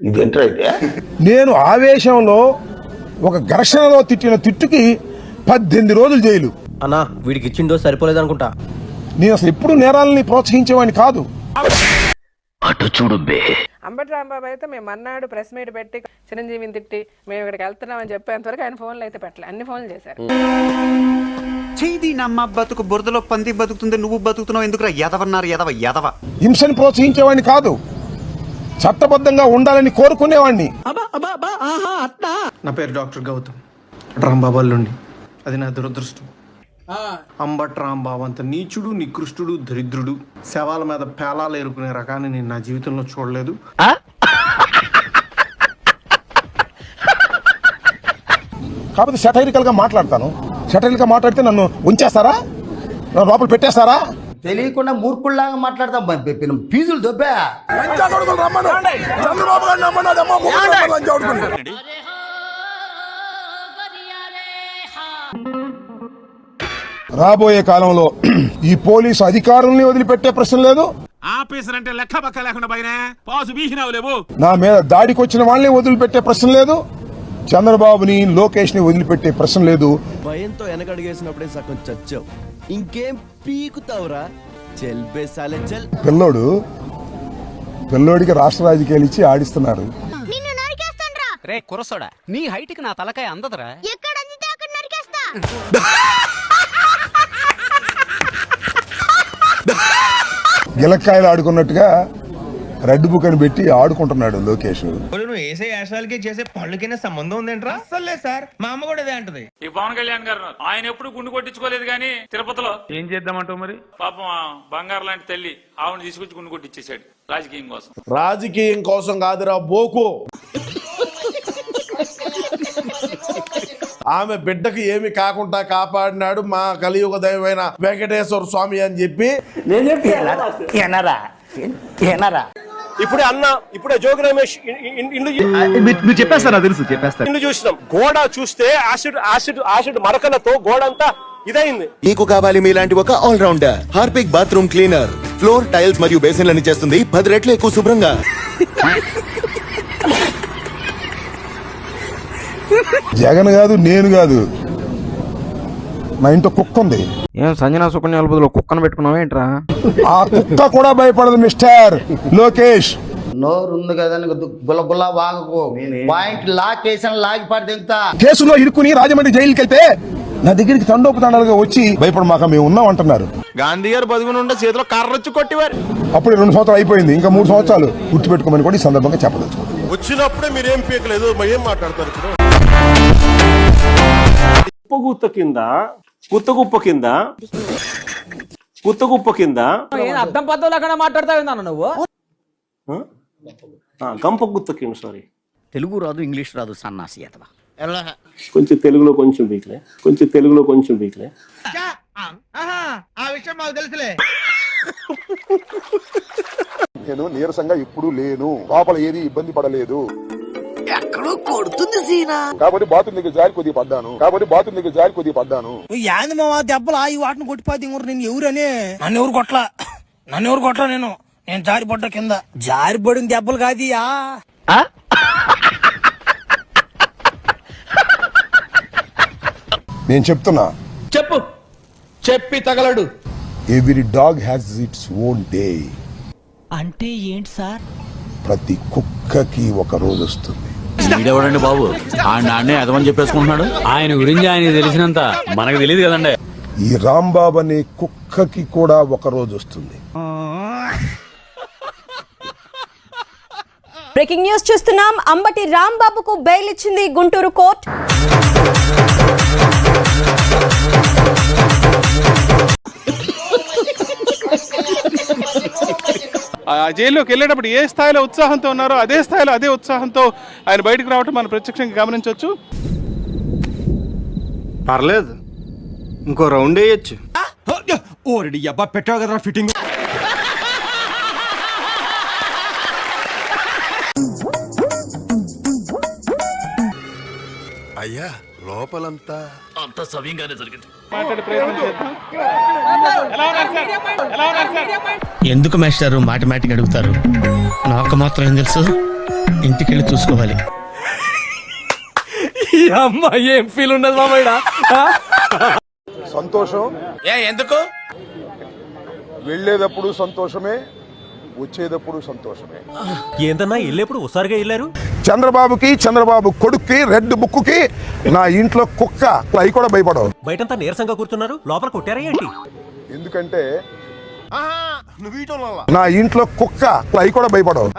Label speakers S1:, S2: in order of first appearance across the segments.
S1: ఇదేంటో అయితే
S2: నేను ఆవేశంలో ఒక ఘర్షణలో తిట్టిన తిట్టుకి 18 రోజులు జైలు.
S3: అన్నా వీడికి ఇచ్చిండో సరిపోలేదు అనుకుంటా.
S2: నేను అసలు ఎప్పుడు నేరాలని ప్రోత్సహించేవాడిని కాదు.
S1: అటు చూడు బే.
S4: అంబటి రాంబాబు అయితే మేము అన్నాడు ప్రెస్ మీట్ పెట్టి చిరంజీవిని తిట్టి మేము ఇక్కడికి వెళ్తున్నామని చెప్పేంత వరకు ఆయన ఫోన్లు అయితే పెట్టలే, అన్ని ఫోన్లు చేశారు.
S5: చేది నమ్మ బతుకు బురదలో పంది బతుకుతుంది, నువ్వు బతుకుతున్నావు ఎందుకురా ఎదవన్నారు ఎదవ.
S2: హింసని ప్రోత్సహించేవాడిని కాదు, చట్టబద్ధంగా ఉండాలని కోరుకునేవాడిని.
S6: నా పేరు డాక్టర్ గౌతమ్ రాంబాబు అల్లుండి. అది నా దురదృష్టం. అంబట్ రాంబాబు అంత నీచుడు, నికృష్టుడు, దరిద్రుడు, శవాల మీద పేలాలు ఏరుకునే రకాన్ని నేను నా జీవితంలో చూడలేదు.
S2: కాకపోతే సెటైరికల్ గా మాట్లాడతాను. సెటైరికల్ గా మాట్లాడితే నన్ను ఉంచేస్తారా, నన్ను లోపల పెట్టేస్తారా?
S1: తెలియకుండా మూర్ఖుల్లాగా మాట్లాడతాం. ఫీజులు దొబ్బా.
S2: రాబోయే కాలంలో ఈ పోలీసు అధికారుల్ని వదిలిపెట్టే ప్రశ్న లేదు. నా మీద దాడికి వచ్చిన వాళ్ళని వదిలిపెట్టే ప్రశ్న లేదు. చంద్రబాబుని, లోకేష్ ని వదిలిపెట్టే ప్రశ్న లేదు.
S3: భయంతో వెనకడిగేసినప్పుడే సగం చచ్చావు, ఇంకేం పీకుతావురా?
S2: పిల్లోడికి రాష్ట్ర రాజకీయాలు ఇచ్చి ఆడిస్తున్నారు.
S7: రే కురసోడా, నీ హైట్ కి నా తలకాయ అందదరా.
S2: గిలక్కాయలు ఆడుకున్నట్టుగా రెడ్ బుక్ అని పెట్టి ఆడుకుంటున్నాడు లోకేష్.
S8: నువ్వు వేసే యాశాలకి చేసే పళ్ళకైనా సంబంధం ఉందేంట్రా? అసలే సార్, మా అమ్మ కూడా అదే అంటది.
S9: ఈ పవన్ కళ్యాణ్ గారు ఆయన ఎప్పుడు గుండు కొట్టించుకోలేదు కానీ తిరుపతిలో ఏం చేద్దామంటావు మరి? పాపం బంగారు లాంటి తల్లి ఆవిడ తీసుకొచ్చి గుండు కొట్టించేసాడు రాజకీయం కోసం.
S10: రాజకీయం కోసం కాదురా బోకు. ఆమె బిడ్డకి ఏమి కాకుండా కాపాడినాడు మా కలియుగ దైవమైన వెంకటేశ్వర స్వామి అని చెప్పి
S1: నేను చెప్పి
S8: ఇప్పుడే జోగి రమేష్
S6: మీరు చెప్పేస్తారా? చెప్పేస్తారు.
S8: ఇల్లు చూసినాం, గోడ చూస్తే యాసిడ్ మరకలతో గోడ అంతా ఇదైంది.
S11: మీకు కావాలి మీలాంటి ఒక all rounder Harpic bathroom cleaner. Floor, tiles మరియు బేసిన్లని చేస్తుంది 10 రెట్లు ఎక్కువ శుభ్రంగా.
S2: జగన్ కాదు, నేను కాదు, మా ఇంట్లో కుక్క ఉంది.
S6: ఏం సంజనా సుకన్యాల బదులు కుక్కను పెట్టుకున్నావా ఏంట్రా?
S2: ఆ కుక్క కూడా భయపడదు మిస్టర్ లోకేష్.
S1: నోరు ఉంది కదా గుల్ల వాగకు. పాయింట్ లాగి పడి
S2: కేసులో ఇరుక్కుని రాజమండ్రి జైలుకి వెళ్తే నా దగ్గరికి తండోపుతండాలుగా వచ్చి భయపడమాక మేము ఉన్నాం అంటున్నారు.
S8: గాంధీ గారు బతుకునుంటే చేతిలో కర్రొచ్చి కొట్టివారు.
S2: అప్పుడు 2 సంవత్సరాలు అయిపోయింది, ఇంకా 3 సంవత్సరాలు గుర్తుపెట్టుకోమని కూడా ఈ సందర్భంగా చెప్పదలుచు.
S10: వచ్చినప్పుడే మీరేం పీకలేదు, ఏం మాట్లాడతారు?
S8: గుత్తగుప్ప కింద
S7: అర్థం పద్ధతులు మాట్లాడతావు నువ్వు.
S8: గంప గుత్త కింద. సారీ,
S1: తెలుగు రాదు, ఇంగ్లీష్ రాదు, సన్నాసి అతవా.
S8: కొంచెం తెలుగులో కొంచెం వీక్లే.
S1: ఆ విషయం మాకు తెలుసులే.
S2: నేను నీరసంగా ఎప్పుడు లేను, లోపల ఏది ఇబ్బంది పడలేదు.
S1: ఎక్కడో కొడుతుంది సీనా.
S2: కాబట్టి బాత్రూమ్ దగ్గర జారి కొద్దిగా పడ్డాను.
S7: యాంది మా దెబ్బలు ఈ వాటిని కొట్టిపోతే నేను ఎవరనే నన్ను ఎవరు కొట్ల నేను జారిపడ్డ కింద. జారిపడిన దెబ్బలు కాదియా.
S2: నేను చెప్తున్నా,
S6: చెప్పి తగలడు.
S2: Every dog has its own day.
S7: అంటే ఏంటి సార్?
S2: ప్రతి కుక్కకి ఒక రోజు వస్తుంది.
S3: వీడెవడండి బాబు, ఆడనే అదమని చెప్పేసుకుంటున్నాడు. ఆయన గురించి ఆయన తెలిసినంత మనకు తెలియదు కదండి.
S2: ఈ రాంబాబు అనే కుక్కకి కూడా ఒక రోజు వస్తుంది.
S12: బ్రేకింగ్ న్యూస్ చూస్తున్నాం. అంబటి రాంబాబుకు బెయిల్ ఇచ్చింది గుంటూరు కోర్టు.
S6: జైల్లోకి వెళ్ళేటప్పుడు ఏ స్థాయిలో ఉత్సాహంతో ఉన్నారో అదే స్థాయిలో అదే ఉత్సాహంతో ఆయన బయటకు రావటం మనం ప్రత్యక్షంగా గమనించవచ్చు.
S10: పర్లేదు, ఇంకో రౌండ్ వేయచ్చు.
S5: ఓరెడి అబ్బా పెట్టావు కదరా ఫిట్టింగ్.
S11: అయ్యా లోపలంతా
S3: అంత సవ్యంగానే జరిగింది.
S7: ఎందుకు మాస్టారు మాటిమాటికి అడుగుతారు? నాకు మాత్రం ఏం తెలుసు, ఇంటికి వెళ్ళి చూసుకోవాలి.
S8: ఏం ఫీల్ ఉండదు మామయ్య.
S2: సంతోషం
S7: ఎందుకు?
S2: వెళ్ళేటప్పుడు సంతోషమే, వచ్చేటప్పుడు సంతోషమే.
S8: ఏందన్నా వెళ్ళేప్పుడు ఒకసారిగా వెళ్ళారు?
S2: చంద్రబాబు కొడుక్కి రెడ్ బుక్కి నా ఇంట్లో కుక్క అవి కూడా భయపడవు.
S8: బయటంతా నీరసంగా కూర్చున్నారు, లోపల కొట్టారా ఏంటి?
S2: ఎందుకంటే నా ఇంట్లో కుక్క అవి కూడా భయపడవు.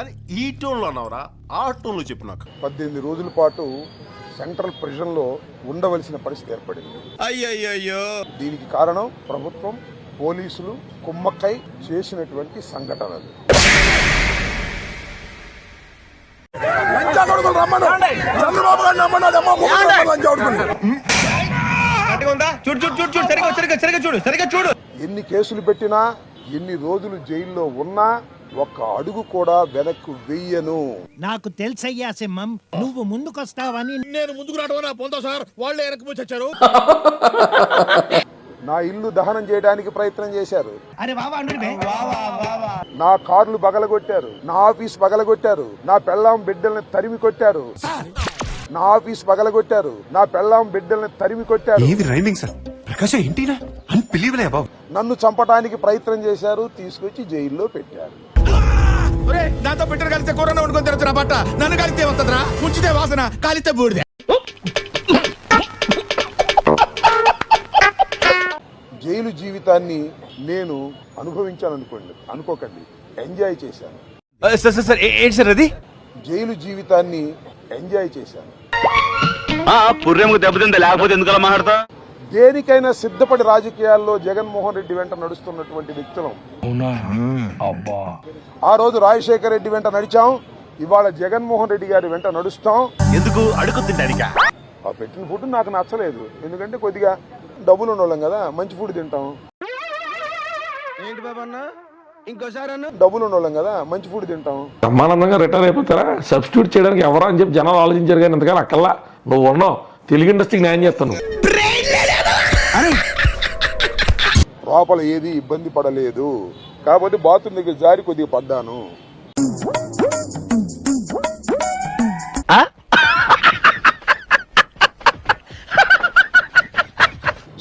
S10: ఈ టోన్ లో అన్నావురా, ఆ టోన్ లో చెప్పు నాకు.
S2: 18 రోజుల పాటు సెంట్రల్ ప్రిజన్ లో ఉండవలసిన పరిస్థితి ఏర్పడింది.
S7: అయ్యయ్యో,
S2: దీనికి కారణం ప్రభుత్వం, పోలీసులు కుమ్మక్కై చేసినటువంటి సంఘటనలు. ఎన్ని కేసులు పెట్టినా, ఎన్ని రోజులు జైల్లో ఉన్నా ఒక్క అడుగు కూడా వెనక్కు వెయ్యను.
S7: నాకు తెలుసయ్యా సింహం, నువ్వు ముందుకొస్తావని. నేను ముందుకు రావడం పొందా సార్, వాళ్ళే వెనక్కి వచ్చారు.
S2: నా ఇల్లు దహనం చేయడానికి ప్రయత్నం చేశారు.
S7: అరే బాబా,
S2: నా కార్లు బగలగొట్టారు, నా ఆఫీస్ బగలగొట్టారు, నా పెళ్ళాం బిడ్డల్ని తరిమి కొట్టారు. నా ఆఫీస్ బగలగొట్టారు, నా పెళ్ళాం బిడ్డల్ని తరిమి కొట్టారు. నన్ను చంపడానికి ప్రయత్నం చేశారు, తీసుకొచ్చి జైల్లో పెట్టారు.
S7: నాతో పెట్టరు కలిస్తే కూరన్న వండుకొని తిరుగుతున్నా బట్ట, నన్ను కలిస్తే వస్తుందిరా, ఉంచితే వాసన, కాలిస్తే బూడిదే.
S2: జైలు జీవితాన్ని నేను అనుభవించాను అనుకోకండి, ఎంజాయ్ చేశాను.
S8: ఏంటి సార్ అది?
S2: జైలు జీవితాన్ని ఎంజాయ్ చేశాను.
S8: పుర్రెముకు దెబ్బతిందా, లేకపోతే ఎందుకలా మాట్లాడతా?
S2: దేనికైనా సిద్ధపడి రాజకీయాల్లో జగన్మోహన్ రెడ్డి వెంట నడుస్తున్నటువంటి వ్యక్తులం. ఆ రోజు రాజశేఖర రెడ్డి వెంట నడిచాం, ఇవాళ జగన్మోహన్ రెడ్డి గారి వెంట నడుస్తాం.
S8: ఎందుకు అడుగుతుంటాడిగా?
S2: ఆ పెట్టిన ఫుడ్ నాకు నచ్చలేదు, ఎందుకంటే కొద్దిగా డబ్బులు ఉన్నోళ్ళం కదా, మంచి ఫుడ్ తింటాం.
S7: ఏంటి బాబా అన్న, ఇంకోసారి అన్న.
S2: డబ్బులు ఉన్నోళ్ళం కదా, మంచి ఫుడ్ తింటాం.
S10: బ్రహ్మానందంగా రిటైర్ అయిపోతారా? సబ్స్టిట్యూట్ చేయడానికి ఎవరా అని చెప్పి జనాలు ఆలోచించారు, కానీ ఇంతకాలం అక్కల్లా నువ్వు ఉన్నావు. తెలుగు ఇండస్ట్రీకి న్యాయం చేస్తాను.
S2: లోపల ఏది ఇబ్బంది పడలేదు, కాకపోతే బాత్రూమ్ దగ్గర జారి కొద్దిగా పడ్డాను.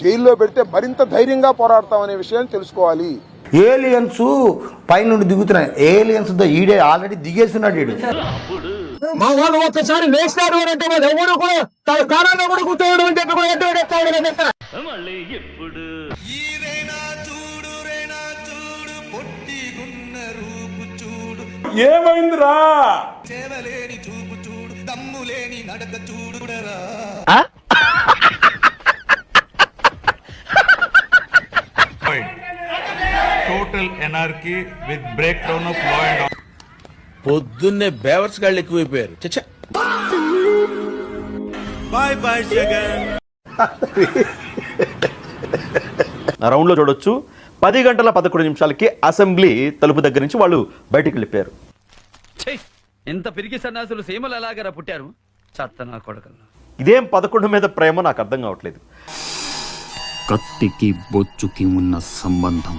S2: జైల్లో పెడితే మరింత ధైర్యంగా పోరాడతామనే విషయాన్ని తెలుసుకోవాలి.
S1: ఏలియన్స్ పైనుండి దిగుతున్నాయి. ఏలియన్స్ ఈడే ఆల్రెడీ దిగేస్తున్నాడు ఈడు.
S7: మా వాళ్ళు ఒక్కసారి లేస్తాడు అని అంటే ఎవడు కూడా తన కారణంగా కూడా కూర్చోవడం అంటే
S10: ఏమైందిరా?
S7: చూపు చూడు, దమ్ము లేని నడక చూడు.
S9: Total anarchy with break down of law and order.
S8: పొద్దున్నే బేవర్స్ గాళ్ళు ఎక్కువైపోయారు. చచ్చా.
S5: Bye bye Jagan.
S8: రౌండ్ లో చూడొచ్చు, 10 గంటల 11 నిమిషాలకి అసెంబ్లీ తలుపు దగ్గర నుంచి వాళ్ళు బయటికి వెళ్ళిపోయారు.
S3: ఎంత పిరికి సన్నాసులు సీమలు ఎలాగరా పుట్టారు, చత్తనా కొడకల్లా.
S8: ఇదేం 11 మీద ప్రేమ నాకు అర్థం కావట్లేదు.
S3: కత్తికి బొచ్చుకి ఉన్న సంబంధం